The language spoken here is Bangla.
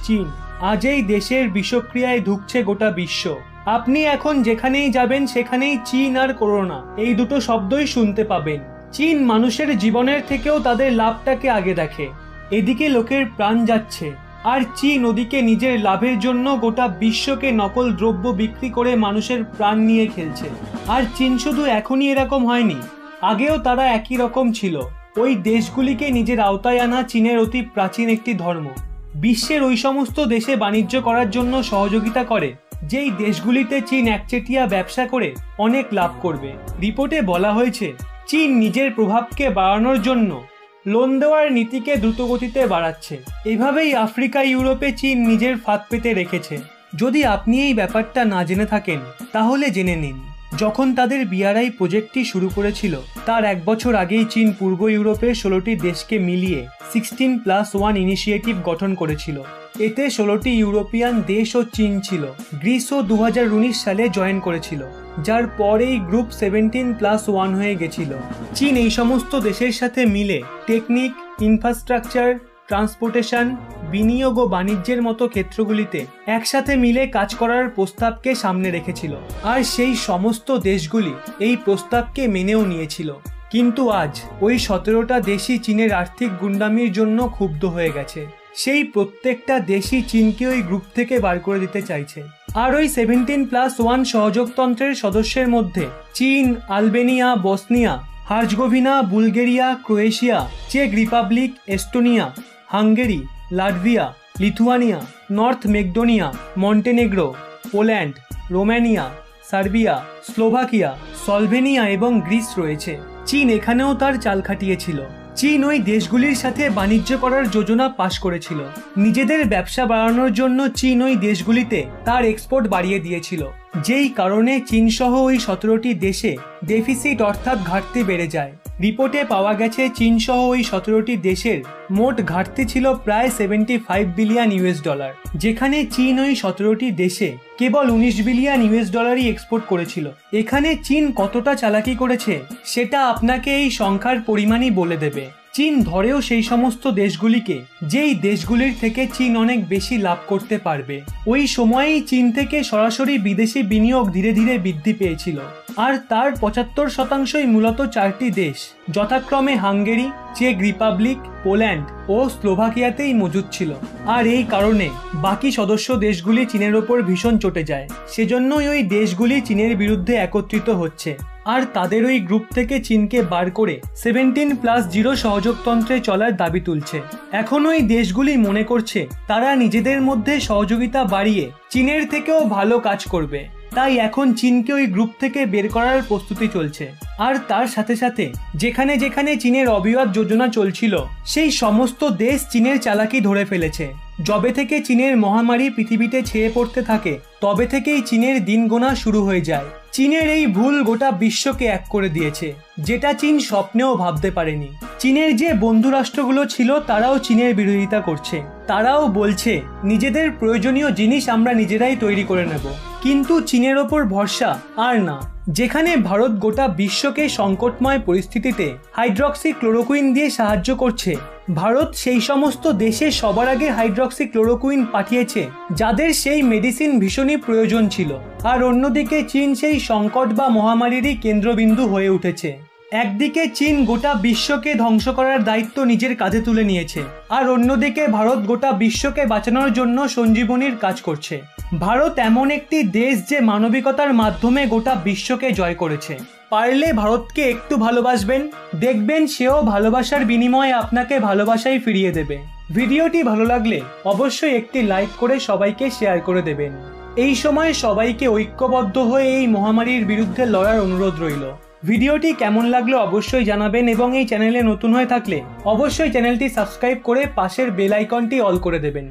চীন। আজ এই দেশের বিষক্রিয়ায় ধুঁকছে গোটা বিশ্ব। আপনি এখন যেখানেই যাবেন সেখানেই চীন আর করোনা এই দুটো শব্দই শুনতে পাবেন। চীন মানুষের জীবনের থেকেও তাদের লাভটাকে আগে দেখে। এদিকে লোকের প্রাণ যাচ্ছে, আর চীন ওদিকে নিজের লাভের জন্য গোটা বিশ্বকে নকল দ্রব্য বিক্রি করে মানুষের প্রাণ নিয়ে খেলছে। আর চীন শুধু এখনই এরকম হয়নি, আগেও তারা একই রকম ছিল। ওই দেশগুলিকে নিজের আওতায় আনা চীনের অতি প্রাচীন একটি ধর্ম। বিশ্বের ওই সমস্ত দেশে বাণিজ্য করার জন্য সহযোগিতা করে যেই দেশগুলিতে চীন একচেটিয়া ব্যবসা করে অনেক লাভ করবে। রিপোর্টে বলা হয়েছে চীন নিজের প্রভাবকে বাড়ানোর জন্য লোন দেওয়ার নীতিকে দ্রুতগতিতে বাড়াচ্ছে। এভাবেই আফ্রিকা ইউরোপে চীন নিজের ফাঁদ পেতে রেখেছে। যদি আপনি এই ব্যাপারটা না জেনে থাকেন তাহলে জেনে নিন। যখন তাদের বিআরআই প্রজেক্টটি শুরু করেছিল তার 1 বছর আগেই চীন পূর্ব ইউরোপের 16টি দেশকে মিলিয়ে 16+1 ইনিশিয়েটিভ গঠন করেছিল। এতে 16টি ইউরোপিয়ান দেশ ও চীন ছিল। গ্রিসও 2019 সালে জয়েন করেছিল, যার পরেই গ্রুপ 17+1 হয়ে গেছিল। চীন এই সমস্ত দেশের সাথে মিলে টেকনিক, ইনফ্রাস্ট্রাকচার, ট্রান্সপোর্টেশন, বিনিয়োগ ও বাণিজ্যের মতো ক্ষেত্রগুলিতে একসাথে মিলে কাজ করার প্রস্তাবকে সামনে রেখেছিল। আর সেই সমস্ত দেশগুলি এই প্রস্তাবকে মেনেও নিয়েছিল। কিন্তু আজ ওই 17টা দেশই চীনের আর্থিক গুন্ডামির জন্য ক্ষুব্ধ হয়ে গেছে। সেই প্রত্যেকটা দেশই চীনকে ওই গ্রুপ থেকে বার করে দিতে চাইছে। আর ওই 17+1 সহযোগতন্ত্রের সদস্যের মধ্যে চীন, Albania, Bosnia, Herzegovina, Bulgaria, Croatia, চেক Republic, Estonia, Hungary, Latvia, Lithuania, North Macedonia, Montenegro, Poland, Romania, Serbia, Slovakia, Slovenia এবং গ্রিস রয়েছে। চীন এখানেও তার চাল খাটিয়েছিল। চীন ওই দেশগুলির সাথে বাণিজ্য করার যোজনা পাশ করেছিল। নিজেদের ব্যবসা বাড়ানোর জন্য চীন ওই দেশগুলিতে তার এক্সপোর্ট বাড়িয়ে দিয়েছিল, যেই কারণে চীন সহ ওই 17টি দেশে ডেফিসিট অর্থাৎ ঘাটতি বেড়ে যায়। রিপোর্টে পাওয়া গেছে চীন সহ ওই 17টি দেশের মোট ঘাটতি ছিল প্রায় $75 বিলিয়ন, যেখানে চীন ওই 17টি দেশে কেবল $19 বিলিয়ন এক্সপোর্ট করেছিল। এখানে চীন কতটা চালাকি করেছে সেটা আপনাকে এই সংখ্যার পরিমাণই বলে দেবে। চীন ধরেও সেই সমস্ত দেশগুলিকে যেই দেশগুলির থেকে চীন অনেক বেশি লাভ করতে পারবে। ওই সময়েই চীন থেকে সরাসরি বিদেশি বিনিয়োগ ধীরে ধীরে বৃদ্ধি পেয়েছিল। আর তার 75%ই মূলত 4টি দেশ, যথাক্রমে হাঙ্গেরি, চেক রিপাবলিক, পোল্যান্ড ও স্লোভাকিয়াতেই মজুদ ছিল। আর এই কারণে বাকি সদস্য দেশগুলি চীনের ওপর ভীষণ চটে যায়। সেজন্যই ওই দেশগুলি চীনের বিরুদ্ধে একত্রিত হচ্ছে। আর তাদের ওই গ্রুপ থেকে চীনকে বার করে 17+0 সহযোগতন্ত্রে চলার দাবি তুলছে। এখন ওই দেশগুলি মনে করছে তারা নিজেদের মধ্যে সহযোগিতা বাড়িয়ে চীনের থেকেও ভালো কাজ করবে। তাই এখন চীনকে ওই গ্রুপ থেকে বের করার প্রস্তুতি চলছে। আর তার সাথে সাথে যেখানে যেখানে চীনের অবিবাদ যোজনা চলছিল সেই সমস্ত দেশ চীনের চালাকি ধরে ফেলেছে। যবে থেকে চীনের মহামারী পৃথিবীতে ছেয়ে পড়তে থাকে তবে থেকেই চীনের দিন গোনা শুরু হয়ে যায়। চীনের এই ভুল গোটা বিশ্বকে এক করে দিয়েছে, যেটা চীন স্বপ্নেও ভাবতে পারেনি। চীনের যে বন্ধু রাষ্ট্রগুলো ছিল তারাও চীনের বিরোধিতা করছে। তারাও বলছে নিজেদের প্রয়োজনীয় জিনিস আমরা নিজেরাই তৈরি করে নেব। কিন্তু চীনের ওপর ভরসা আর না। যেখানে ভারত গোটা বিশ্বকে সংকটময় পরিস্থিতিতে হাইড্রক্সিক্লোরোকুইন দিয়ে সাহায্য করছে, ভারত সেই সমস্ত দেশে সবার আগে হাইড্রক্সিক্লোরোকুইন পাঠিয়েছে যাদের সেই মেডিসিন ভীষণই প্রয়োজন ছিল। আর অন্যদিকে চীন সেই সংকট বা মহামারীরই কেন্দ্রবিন্দু হয়ে উঠেছে। একদিকে চীন গোটা বিশ্বকে ধ্বংস করার দায়িত্ব নিজের কাঁধে তুলে নিয়েছে, আর অন্যদিকে ভারত গোটা বিশ্বকে বাঁচানোর জন্য সঞ্জীবনীর কাজ করছে। ভারত এমন একটি দেশ যে মানবিকতার মাধ্যমে গোটা বিশ্বকে জয় করেছে। পারলে ভারতকে একটু ভালোবাসবেন, দেখবেন সেও ভালোবাসার বিনিময়ে আপনাকে ভালোবাসাই ফিরিয়ে দেবে। ভিডিওটি ভালো লাগলে অবশ্যই একটি লাইক করে সবাইকে শেয়ার করে দেবেন। এই সময় সবাইকে ঐক্যবদ্ধ হয়ে এই মহামারীর বিরুদ্ধে লড়ার অনুরোধ রইল। ভিডিওটি কেমন লাগলো অবশ্যই জানাবেন এবং এই চ্যানেলে নতুন হয়ে থাকলে অবশ্যই চ্যানেলটি সাবস্ক্রাইব করে পাশের বেল আইকনটি অল করে দেবেন।